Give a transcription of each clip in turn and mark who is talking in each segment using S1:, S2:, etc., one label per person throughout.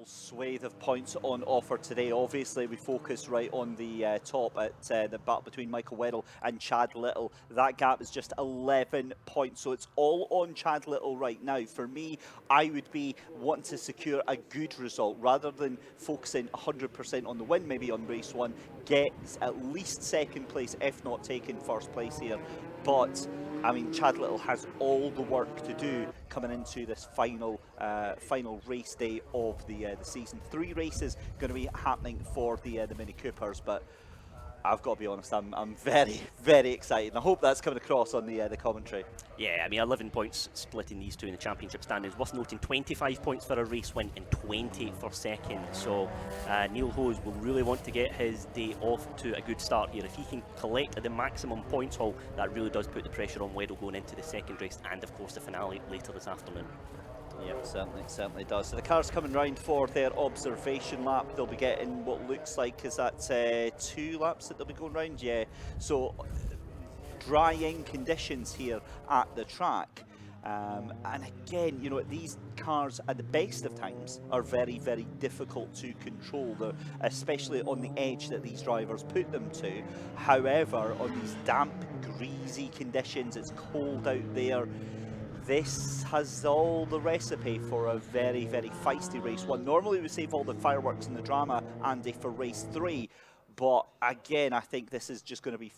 S1: Swathe of points on offer today. Obviously, we focus right on the top at the battle between Michael Weddle and Chad Little. That gap is just 11 points, so it's all on Chad Little right now. For me, I would be wanting to secure a good result rather than focusing 100% on the win, maybe on race one. Get at least second place, if not taking first place here. But I mean, Chad Little has all the work to do coming into this final race day of the season. 3 races going to be happening for the Mini Coopers, but I've got to be honest, I'm very, very excited. I hope that's coming across on the commentary.
S2: Yeah, I mean, 11 points splitting these two in the championship standings. Worth noting, 25 points for a race win and 20 for second. So Neil Hose will really want to get his day off to a good start here. If he can collect the maximum points haul, that really does put the pressure on Weddle going into the second race and, of course, the finale later this afternoon.
S1: Yep, certainly does. So the car's coming round for their observation lap. They'll be getting what looks like, is that 2 laps that they'll be going round? Yeah. So drying conditions here at the track. And again, you know, these cars at the best of times are very, very difficult to control, especially on the edge that these drivers put them to. However, on these damp, greasy conditions, it's cold out there. This has all the recipe for a very, very feisty race one. Normally we save all the fireworks and the drama, Andy, for race 3, but again, I think this is just going to be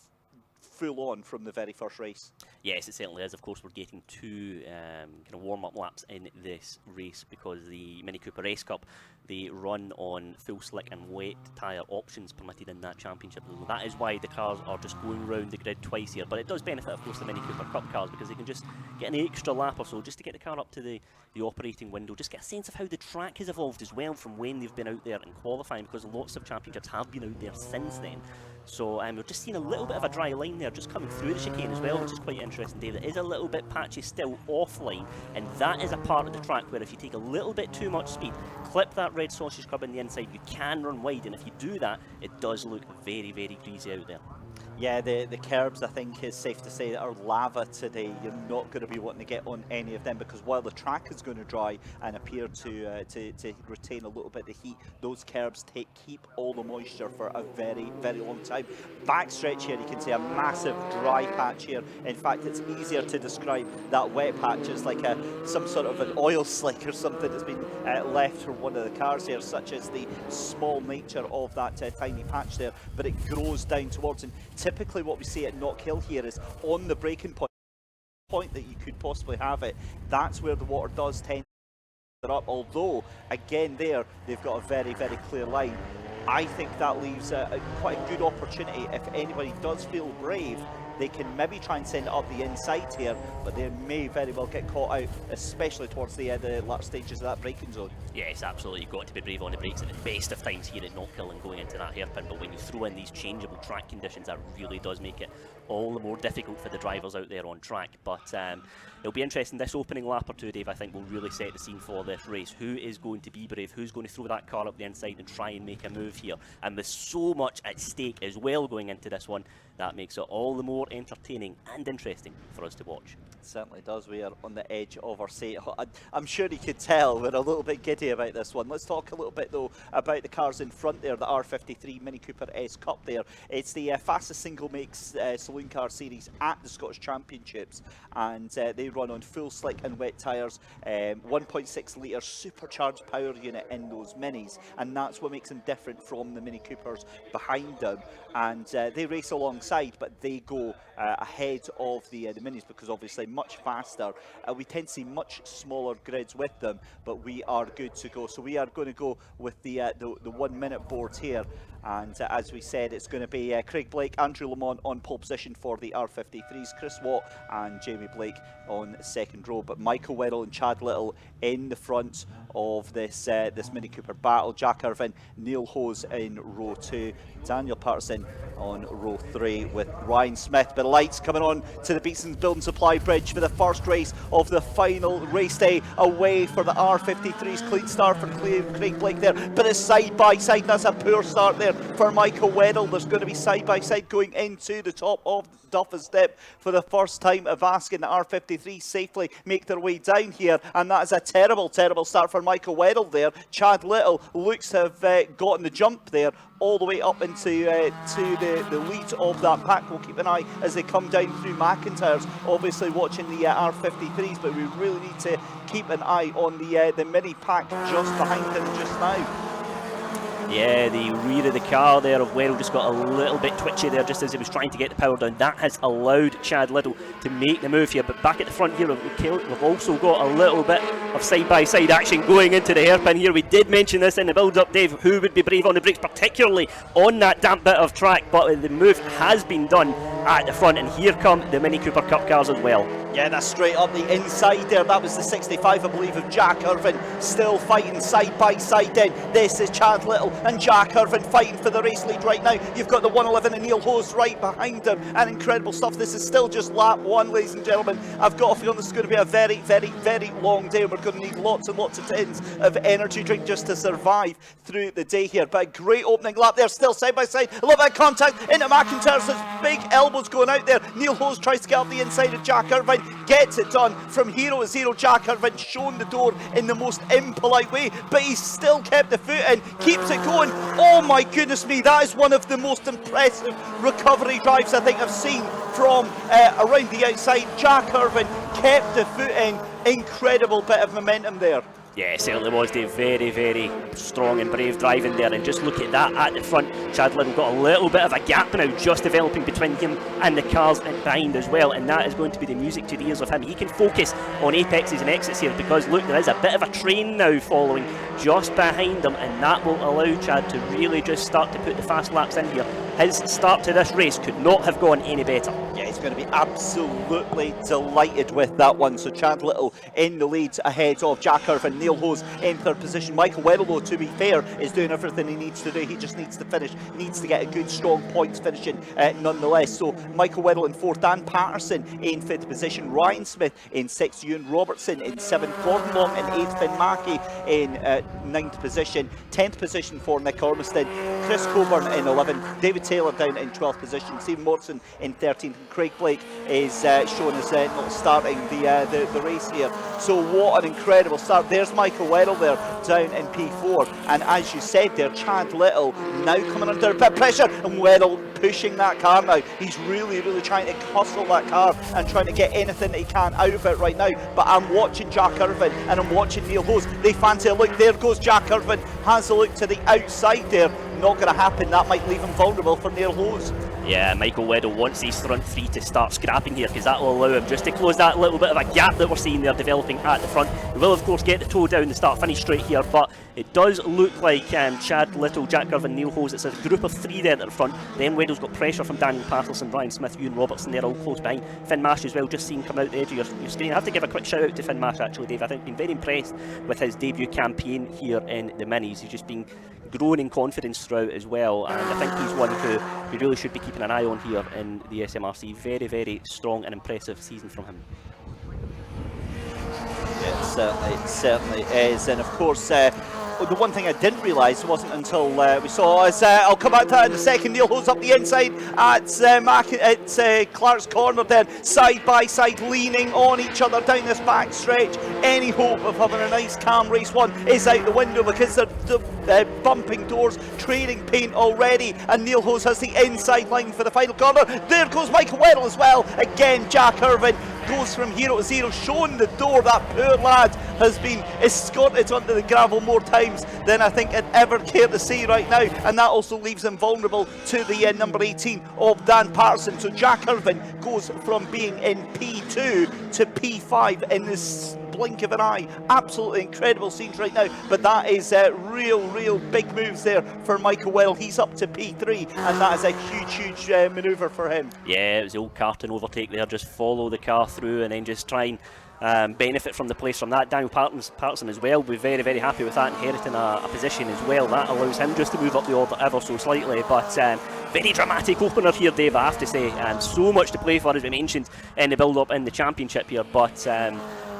S1: full on from the very first race.
S2: Yes, it certainly is. Of course, we're getting 2 kind of warm-up laps in this race because the Mini Cooper S Cup, they run on full slick and wet tyre options permitted in that championship. That is why the cars are just going round the grid twice here. But it does benefit, of course, the Mini Cooper Cup cars because they can just get an extra lap or so just to get the car up to the operating window, just get a sense of how the track has evolved as well from when they've been out there and qualifying, because lots of championships have been out there since then. So we're just seeing a little bit of a dry line there just coming through the chicane as well, which is quite interesting, Dave. It is a little bit patchy still offline, and that is a part of the track where if you take a little bit too much speed, clip that red sausage curb in the inside, you can run wide, and if you do that, it does look very, very greasy out there.
S1: Yeah, the curbs, I think is safe to say, are lava today. You're not going to be wanting to get on any of them because while the track is going to dry and appear to retain a little bit of heat, those curbs keep all the moisture for a very, very long time. Backstretch here, you can see a massive dry patch here. In fact, it's easier to describe that wet patch as like some sort of an oil slick or something that's been left from one of the cars here, such as the small nature of that tiny patch there, but it grows down towards him. Typically what we see at Knockhill here is on the braking point that you could possibly have it, that's where the water does tend to up, although again there they've got a very, very clear line. I think that leaves quite a good opportunity. If anybody does feel brave, they can maybe try and send it up the inside here, but they may very well get caught out, especially towards the last stages of that braking zone.
S2: Yes, absolutely. You've got to be brave on the brakes at the best of times here at Knockhill and going into that hairpin, but when you throw in these changeable track conditions, that really does make it all the more difficult for the drivers out there on track. But it'll be interesting. This opening lap or two, Dave, I think will really set the scene for this race. Who is going to be brave? Who's going to throw that car up the inside and try and make a move here? And with so much at stake as well going into this one, that makes it all the more entertaining and interesting for us to watch.
S1: It certainly does. We are on the edge of our seat. I'm sure you could tell we're a little bit giddy about this one. Let's talk a little bit though about the cars in front there, the R53 Mini Cooper S Cup there. It's the fastest single makes saloon car series at the Scottish Championships, and they run on full slick and wet tyres, 1.6 litre supercharged power unit in those minis, and that's what makes them different from the Mini Coopers behind them. And they race alongside, but they go ahead of the minis because obviously much faster. We tend to see much smaller grids with them, but we are good to go. So we are going to go with the 1 minute board here. And as we said, it's going to be Craig Blake, Andrew Lamont on pole position for the R53s, Chris Watt and Jamie Blake on second row. But Michael Weddle and Chad Little in the front of this this Mini Cooper battle. Jack Irvine, Neil Hose in row 2, Daniel Patterson on row 3 with Ryan Smith. But lights coming on to the Beatson's Building Supply Bridge for the first race of the final race day away for the R53s. Clean start for Craig Blake there, but it's side by side. That's a poor start there for Michael Weddle. There's going to be side by side going into the top of Duffus Dip for the first time of asking the R53 safely make their way down here, and that is a terrible start for Michael Weddle there. Chad Little looks to have gotten the jump there all the way up into to the lead of that pack. We'll keep an eye as they come down through McIntyre's, obviously watching the R53s, but we really need to keep an eye on the mini pack just behind them just now.
S2: Yeah, the rear of the car there of Weddle just got a little bit twitchy there just as he was trying to get the power down. That has allowed Chad Little to make the move here. But back at the front here, we've also got a little bit of side-by-side action going into the hairpin here. We did mention this in the build-up, Dave, who would be brave on the brakes, particularly on that damp bit of track. But the move has been done at the front, and here come the Mini Cooper Cup cars as well.
S1: Yeah, that's straight up the inside there. That was the 65, I believe, of Jack Irvine, still fighting side by side then. This is Chad Little and Jack Irvine fighting for the race lead right now. You've got the 111 and Neil Hose right behind them, and incredible stuff. This is still just lap 1, ladies and gentlemen. I've got a feeling this is going to be a very, very, very long day. We're going to need lots and lots of tins of energy drink just to survive through the day here. But a great opening lap there, still side by side. A little bit of contact into McIntyre's big elbows going out there. Neil Hose tries to get up the inside of Jack Irvine, gets it done from hero to zero. Jack Irvine shown the door in the most impolite way, but he's still kept the foot in, keeps it going. Oh my goodness me, that is one of the most impressive recovery drives I think I've seen from around the outside. Jack Irvine kept the foot in, incredible bit of momentum there.
S2: Yeah, it certainly was, Dave. Very, very strong and brave driving there. And just look at that at the front. Chad Little got a little bit of a gap now just developing between him and the cars behind as well. And that is going to be the music to the ears of him. He can focus on apexes and exits here because, look, there is a bit of a train now following just behind him. And that will allow Chad to really just start to put the fast laps in here. His start to this race could not have gone any better.
S1: Yeah, he's going to be absolutely delighted with that one. So Chad Little in the lead ahead of Jack Irvine. Neil Hose in third position. Michael Weddle, though, to be fair, is doing everything he needs to do. He just needs to finish, needs to get a good strong points finishing nonetheless. So Michael Weddle in fourth, Dan Patterson in fifth position, Ryan Smith in sixth, Ewan Robertson in seventh, Gordon Long in eighth, Finn Mackey in ninth position, 10th position for Nick Ormiston, Chris Coburn in 11th, David Taylor down in 12th position, Stephen Morrison in 13th, and Craig Blake is shown as not starting the race here. So what an incredible start. There's Michael Weddle there down in P4, and as you said there, Chad Little now coming under a bit of pressure, and Weddle pushing that car now. He's really trying to hustle that car and trying to get anything that he can out of it right now. But I'm watching Jack Irvine and I'm watching Neil Hose. They fancy a look. There goes Jack Irvine, has a look to the outside there. Not going to happen. That might leave him vulnerable for Neil Hose.
S2: Yeah, Michael Weddle wants these front three to start scrapping here because that will allow him just to close that little bit of a gap that we're seeing there developing at the front. He will of course get the toe down the start finish straight here, but it does look like Chad Little, Jack Irvine, Neil Hose, it's a group of three there at the front. Then Weddle's got pressure from Daniel Patterson, Ryan Smith, Ewan Robertson, they're all close behind. Finn Mash as well, just seen come out the edge of your screen. I have to give a quick shout out to Finn Mash actually, Dave. I think I've been very impressed with his debut campaign here in the minis. He's just been growing in confidence throughout as well, and I think he's one who we really should be keeping an eye on here in the SMRC. Very strong and impressive season from him.
S1: Yeah, it certainly is, and of course the one thing I didn't realise wasn't until we saw is I'll come back to that in a second. Neil Hose up the inside at Clark's corner there, side by side, leaning on each other down this back stretch. Any hope of having a nice calm race one is out the window because they're bumping doors, trading paint already, and Neil Hose has the inside line for the final corner. There goes Michael Weddle as well. Again, Jack Irvine goes from hero to zero, showing the door. That poor lad has been escorted onto the gravel more times than I think I'd ever care to see right now, and that also leaves him vulnerable to the number 18 of Dan Patterson. So Jack Irvine goes from being in P2 to P5 in this blink of an eye. Absolutely incredible scenes right now, but that is real big moves there for Michael Weddle. He's up to P3, and that is a huge manoeuvre for him.
S2: Yeah, it was the old Carton overtake there, just follow the car through and then just try and benefit from the place from that. Daniel Patterson as well, we're very happy with that, inheriting a position as well. That allows him just to move up the order ever so slightly, but very dramatic opener here, Dave, I have to say. So much to play for, as we mentioned, in the build-up in the championship here, but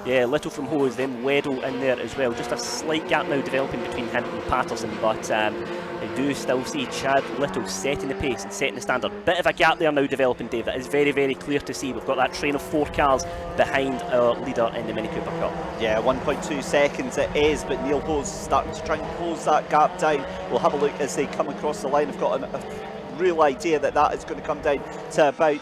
S2: yeah, Little from Hose, then Weddle in there as well. Just a slight gap now developing between him and Patterson, but I do still see Chad Little setting the pace and setting the standard. Bit of a gap there now developing, Dave. That is very clear to see. We've got that train of 4 cars behind our leader in the Mini Cooper Cup. Yeah,
S1: 1.2 seconds it is, but Neil Hose starting to try and close that gap down. We'll have a look as they come across the line. I've got a real idea that is going to come down to about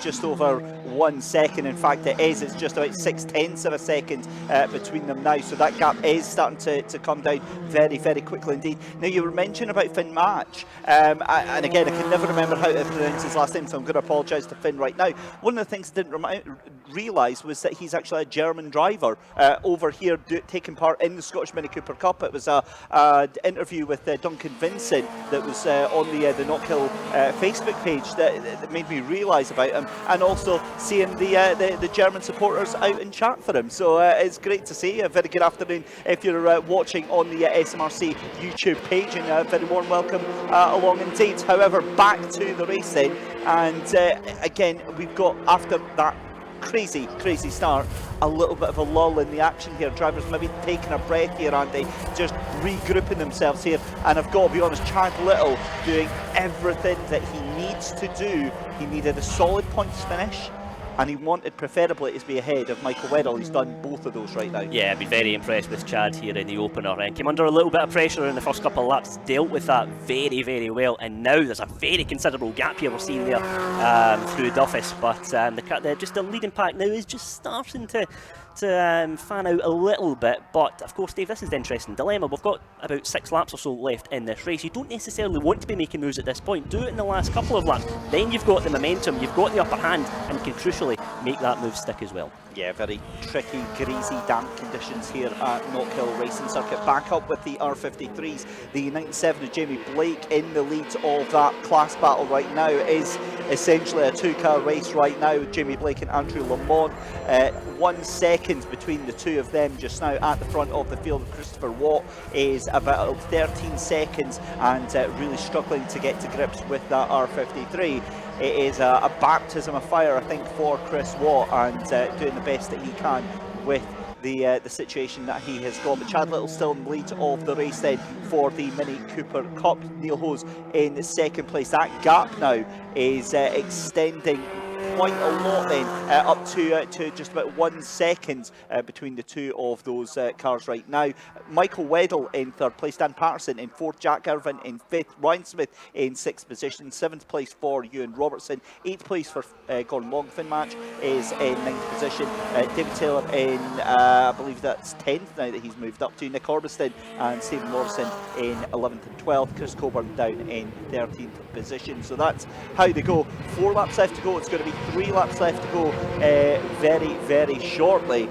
S1: just over 1 second. In fact, it is. It's just about 0.6 of a second between them now. So that gap is starting to come down very quickly indeed. Now, you were mentioning about Finn Match, and again, I can never remember how to pronounce his last name, so I'm going to apologise to Finn right now. One of the things I didn't realise was that he's actually a German driver over here taking part in the Scottish Mini Cooper Cup. It was an interview with Duncan Vincent that was on the Knockhill Facebook page that made me realise about him, and also seeing the German supporters out in chat for him. So it's great to see. A very good afternoon if you're watching on the SMRC YouTube page, and a very warm welcome along indeed. However, back to the race then, and again, we've got, after that crazy start, a little bit of a lull in the action here. Drivers maybe taking a breath here, Andy, just regrouping themselves here, and I've got to be honest, Chad Little doing everything that he needs to do. He needed a solid points finish, and he wanted preferably to be ahead of Michael Weddle. He's done both of those right now.
S2: Yeah, I've been very impressed with Chad here in the opener, and came under a little bit of pressure in the first couple of laps, dealt with that very well, and now there's a very considerable gap here we're seeing there through Duffus, but just the leading pack now is just starting to fan out a little bit. But of course, Dave, this is the interesting dilemma. We've got about 6 laps or so left in this race. You don't necessarily want to be making moves at this point. Do it in the last couple of laps, then you've got the momentum, you've got the upper hand, and can crucially make that move stick as well.
S1: Yeah, very tricky, greasy, damp conditions here at Knockhill Racing Circuit. Back up with the R53s. The 97 of Jamie Blake in the lead of that class battle right now. Is essentially a 2-car race right now. Jamie Blake and Andrew Lamont. 1 second between the two of them just now at the front of the field. Christopher Watt is about 13 seconds and really struggling to get to grips with that R53. It is a baptism of fire, I think, for Chris Watt, and doing the best that he can with the situation that he has got. But Chad Little still in the lead of the race then for the Mini Cooper Cup. Neil Hose in second place. That gap now is extending quite a lot then, up to just about 1 second between the two of those cars right now. Michael Weddle in 3rd place, Dan Patterson in 4th, Jack Irvin in 5th, Ryan Smith in 6th position, 7th place for Ewan Robertson, 8th place for Gordon Long. Finn Match is in 9th position, David Taylor in I believe that's 10th now that he's moved up to, Nick Orbiston and Stephen Morrison in 11th and 12th, Chris Coburn down in 13th position. So that's how they go. 4 laps left to go. It's going to be 3 laps left to go very shortly,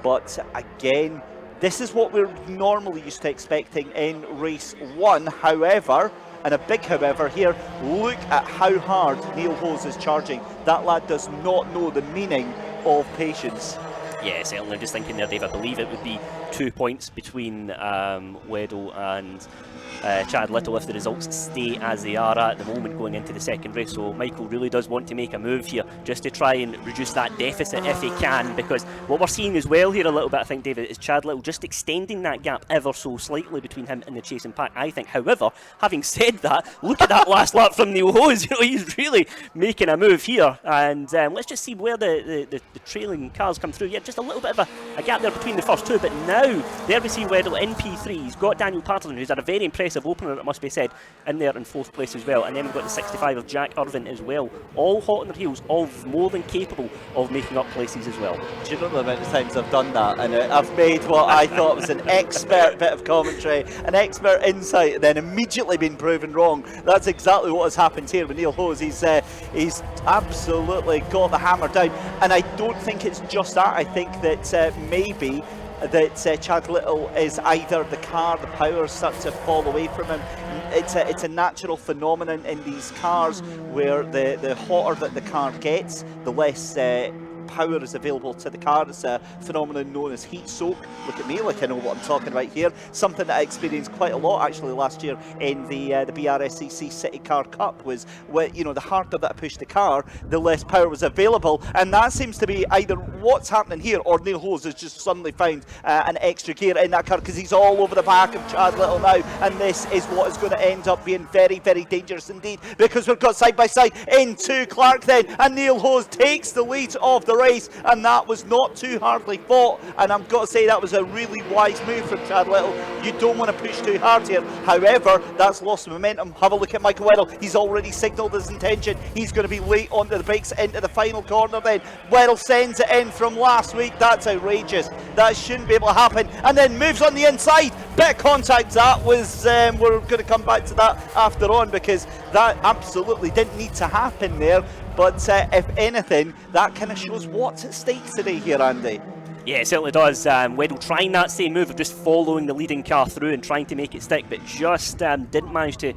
S1: but again, this is what we're normally used to expecting in race 1. However, and a big however here, look at how hard Neil Hose is charging. That lad does not know the meaning of patience.
S2: Yeah, certainly. Just thinking there, Dave, I believe it would be 2 points between Weddle and Chad Little if the results stay as they are at the moment going into the second race. So Michael really does want to make a move here just to try and reduce that deficit if he can, because what we're seeing as well here a little bit, I think, David, is Chad Little just extending that gap ever so slightly between him and the chasing pack, I think. However, having said that, look at that last lap from Neil Hose. You know, he's really making a move here, and let's just see where the trailing cars come through. Yeah, just a little bit of a gap there between the first two, but now now, there we see Weddle in P3. He's got Daniel Patterson, who's had a very impressive opener, it must be said, in there in 4th place as well. And then we've got the 65 of Jack Irvine as well. All hot on their heels, all more than capable of making up places as well.
S1: Do you know the amount of times I've done that? And I've made what I thought was an expert bit of commentary, an expert insight, and then immediately been proven wrong. That's exactly what has happened here with Neil Hose. He's absolutely got the hammer down. And I don't think it's just that. I think that maybe that Chad Little is either the car, the power starts to fall away from him. It's a natural phenomenon in these cars where the hotter that the car gets, the less power is available to the car. It's a phenomenon known as heat soak. Look at me like I know what I'm talking about here. Something that I experienced quite a lot actually last year in the BRSCC City Car Cup was where, you know, the harder that I pushed the car, the less power was available, and that seems to be either what's happening here or Neil Hose has just suddenly found an extra gear in that car, because he's all over the back of Chad Little now, and this is what is going to end up being very, very dangerous indeed, because we've got side by side into Clark then, and Neil Hose takes the lead of the race, and that was not too hardly fought, and I've got to say that was a really wise move from Chad Little. You don't want to push too hard here. However, that's lost momentum. Have a look at Michael Weddle. He's already signalled his intention. He's going to be late onto the brakes into the final corner then. Weddle sends it in from last week. That's outrageous. That shouldn't be able to happen. And then moves on the inside. Bit of contact. That was, we're going to come back to that after on, because that absolutely didn't need to happen there. But if anything, that kind of shows what's at stake today here, Andy.
S2: Yeah, it certainly does. Weddle trying that same move of just following the leading car through and trying to make it stick, but just didn't manage to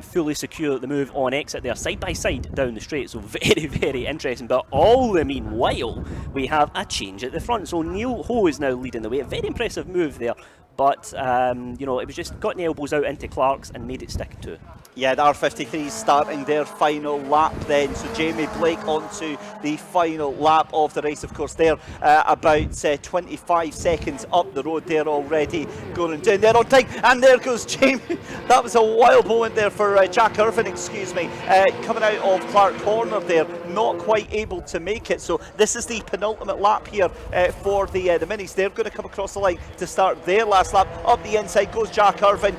S2: fully secure the move on exit there, side by side down the straight. So very, very interesting. But all the meanwhile, we have a change at the front. So Neil Ho is now leading the way. A very impressive move there. But, you know, it was just got the elbows out into Clark's and made it stick to it.
S1: Yeah, the R53 starting their final lap then. So Jamie Blake onto the final lap of the race. Of course, they're about 25 seconds up the road there already, going down there on time. And there goes Jamie. That was a wild moment there for Jack Irvine, excuse me, coming out of Clark Corner there, not quite able to make it. So this is the penultimate lap here for the Minis. They're going to come across the line to start their last lap. Up the inside goes Jack Irvine,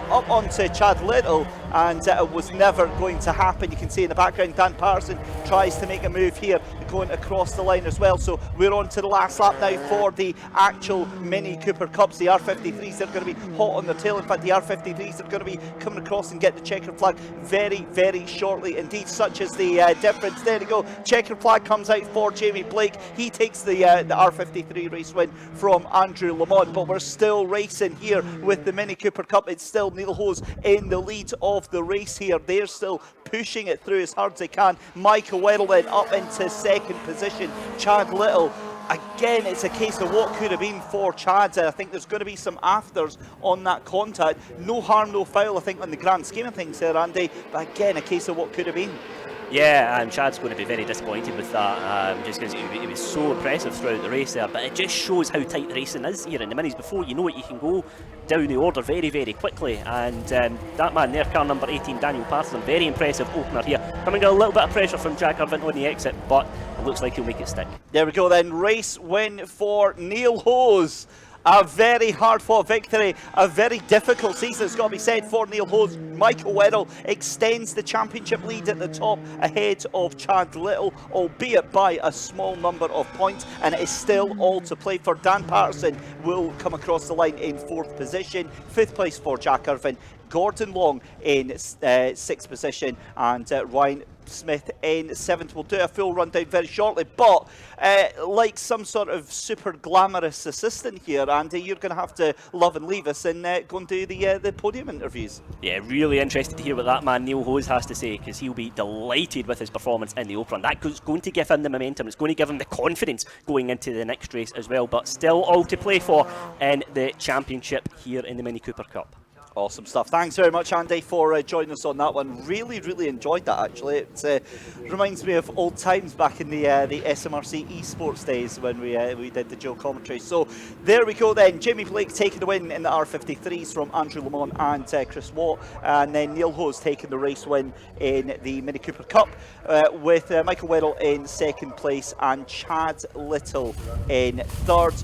S1: up onto Chad Little, and it was never going to happen. You can see in the background Dan Patterson tries to make a move here, going across the line as well. So we're on to the last lap now for the actual Mini Cooper Cups. The R53s, they're going to be hot on their tail. In fact, the R53s are going to be coming across and get the checkered flag very, very shortly indeed. Such is the difference. There you go. Checkered flag comes out for Jamie Blake. He takes the R53 race win from Andrew Lamont, but we're still racing here with the Mini Cooper Cup. It's still Neil Hose in the lead of the race here. They're still pushing it through as hard as they can. Michael Weddle then up into second position. Chad Little, again, it's a case of what could have been for Chad. I think there's going to be some afters on that contact. No harm, no foul, I think, on the grand scheme of things there, Andy. But again, a case of what could have been.
S2: Yeah, and Chad's going to be very disappointed with that, just because it was so impressive throughout the race there. But it just shows how tight the racing is here in the Minis. Before you know it, you can go down the order very, very quickly. And that man there, car number 18, Daniel Patterson, very impressive opener here. Coming a little bit of pressure from Jack Irvine on the exit, but it looks like he'll make it stick.
S1: There we go then, race win for Neil Hose. A very hard-fought victory, a very difficult season, it's got to be said, for Neil Hose. Michael Weddle extends the championship lead at the top ahead of Chad Little, albeit by a small number of points, and it is still all to play for. Dan Patterson will come across the line in 4th position, 5th place for Jack Irvine, Gordon Long in 6th position, and Ryan Smith in 7th. We'll do a full rundown very shortly, but like some sort of super glamorous assistant here, Andy, you're going to have to love and leave us and go and do the podium interviews.
S2: Yeah, really interested to hear what that man Neil Hose has to say, because he'll be delighted with his performance in the Open. That's going to give him the momentum, it's going to give him the confidence going into the next race as well, but still all to play for in the championship here in the Mini Cooper Cup.
S1: Awesome stuff. Thanks very much, Andy, for joining us on that one. Really, really enjoyed that, actually. It reminds me of old times back in the SMRC esports days when we did the dual commentary. So there we go then. Jamie Blake taking the win in the R53s from Andrew Lamont and Chris Watt. And then Neil Hose taking the race win in the Mini Cooper Cup with Michael Weddle in 2nd place and Chad Little in 3rd.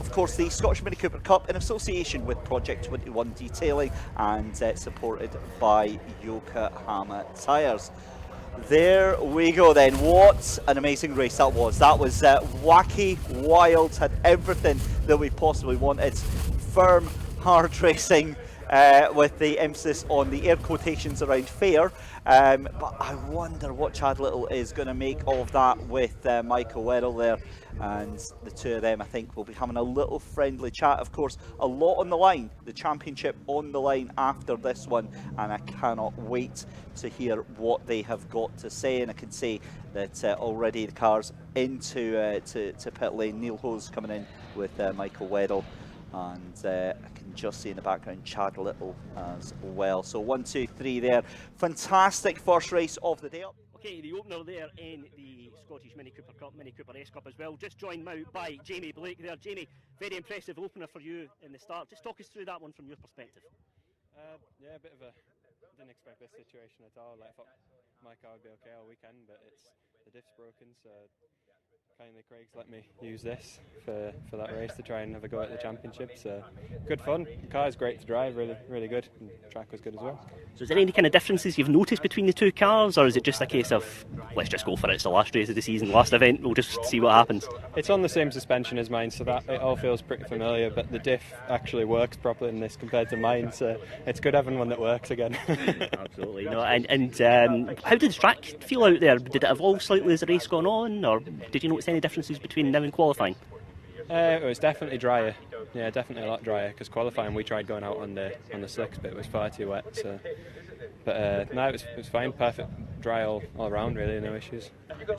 S1: Of course, the Scottish Mini Cooper Cup in association with Project 21 Detailing and supported by Yokohama Tyres. There we go then. What an amazing race that was. That was wacky, wild, had everything that we possibly wanted. Firm, hard racing with the emphasis on the air quotations around fair. But I wonder what Chad Little is going to make of that with Michael Weddle there. And the two of them, I think, will be having a little friendly chat. Of course, a lot on the line. The championship on the line after this one. And I cannot wait to hear what they have got to say. And I can say that already the cars into to pit lane. Neil Hose coming in with Michael Weddle. And I can just see in the background Chad Little as well. So 1, 2, 3 there. Fantastic first race of the day.
S2: Okay, the opener there in the Scottish Mini Cooper Cup, Mini Cooper S Cup as well. Just joined now by Jamie Blake there. Jamie, very impressive opener for you in the start. Just talk us through that one from your perspective.
S3: Yeah, a bit of a... didn't expect this situation at all. Like, I thought my car would be okay all weekend, but the diff's broken, so kindly Craig's let me use this for that race to try and have a go at the championship. So good fun. The car's great to drive, really good. And the track was good as well.
S2: So is there any kind of differences you've noticed between the two cars, or is it just a case of let's just go for it, it's the last race of the season, last event, we'll just see what happens?
S3: It's on the same suspension as mine, so that it all feels pretty familiar, but the diff actually works properly in this compared to mine, so it's good having one that works again.
S2: Absolutely. No, and how did the track feel out there? Did it evolve slightly as the race gone on, or did you notice any differences between now and qualifying?
S3: It was definitely drier. Yeah, definitely a lot drier, because qualifying we tried going out on the slicks, but it was far too wet. So, but no, it was fine, perfect, dry all around, really, no issues.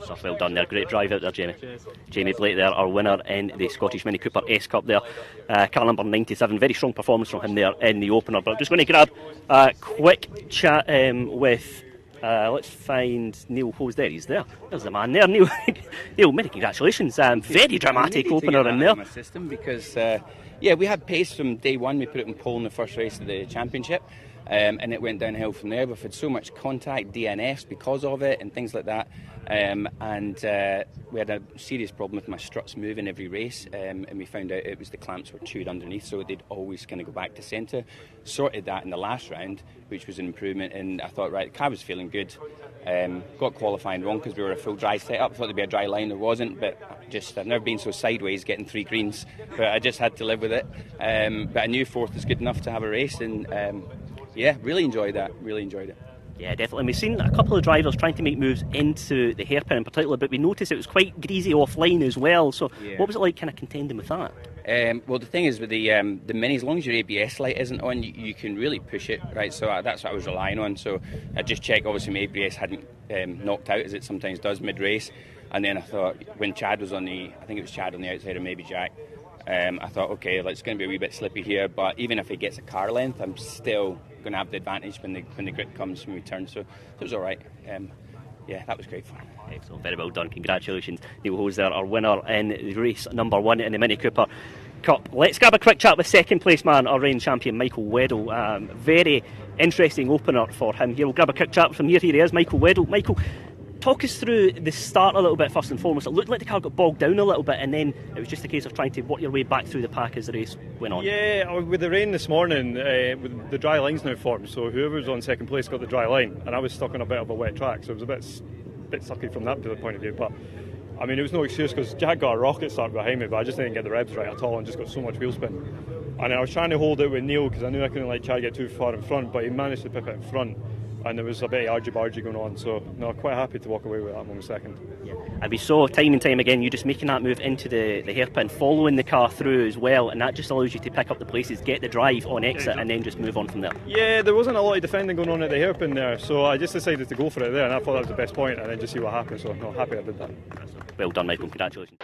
S2: Stuff, well done there, great drive out there, Jamie.
S3: Cheers.
S2: Jamie Blake there, our winner in the Scottish Mini Cooper S Cup there. Car number 97, very strong performance from him there in the opener. But I'm just going to grab a quick chat with. Let's find Neil Hose there. He's there. There's the man there. Neil, Neil, many congratulations. Very dramatic opener in there.
S4: My system because we had pace from day one. We put it in pole in the first race of the championship, and it went downhill from there. We've had so much contact, DNFs because of it, and things like that. And we had a serious problem with my struts moving every race, and we found out it was the clamps were chewed underneath, so they'd always kind of go back to centre. Sorted that in the last round, which was an improvement, and I thought, right, the car was feeling good. Got qualifying wrong because we were a full dry setup. I thought there'd be a dry line, there wasn't, but I've never been so sideways getting 3 greens, but I just had to live with it. But I knew fourth was good enough to have a race, and really enjoyed that, really enjoyed it.
S2: Yeah, definitely. We've seen a couple of drivers trying to make moves into the hairpin in particular, but we noticed it was quite greasy offline as well. So what was it like kind of contending with that?
S4: Well, the thing is with the Mini, as long as your ABS light isn't on, you can really push it, right? So that's what I was relying on. So I just checked, obviously my ABS hadn't knocked out, as it sometimes does mid-race. And then I thought, when Chad was I think it was Chad on the outside, or maybe Jack, I thought, okay, it's going to be a wee bit slippy here, but even if he gets a car length, I'm still going to have the advantage when the grip comes when we turn. So it was all right. That was great fun.
S2: Excellent, very well done. Congratulations, Neil Hose there, our winner in race number 1 in the Mini Cooper Cup. Let's grab a quick chat with second place man, our reigning champion, Michael Weddle. Very interesting opener for him here. We'll grab a quick chat from here. Here he is, Michael Weddle. Michael, talk us through the start a little bit first and foremost. It looked like the car got bogged down a little bit, and then it was just a case of trying to work your way back through the pack as the race went on.
S5: Yeah, with the rain this morning, with the dry line's now formed, so whoever was on second place got the dry line, and I was stuck on a bit of a wet track, so it was a bit sucky from that point of view. But I mean, it was no excuse because Jack got a rocket start behind me, but I just didn't get the revs right at all and just got so much wheel spin. And I was trying to hold it with Neil because I knew I couldn't let Chad get too far in front, but he managed to pick it in front. And there was a bit of argy-bargy going on, so no, quite happy to walk away with that one second.
S2: Yeah. And we saw time and time again you just making that move into the hairpin, following the car through as well, and that just allows you to pick up the places, get the drive on exit, and then just move on from there.
S5: Yeah, there wasn't a lot of defending going on at the hairpin there, so I just decided to go for it there, and I thought that was the best point, and then just see what happens. So no, happy I did that.
S2: Well done, Michael. Congratulations.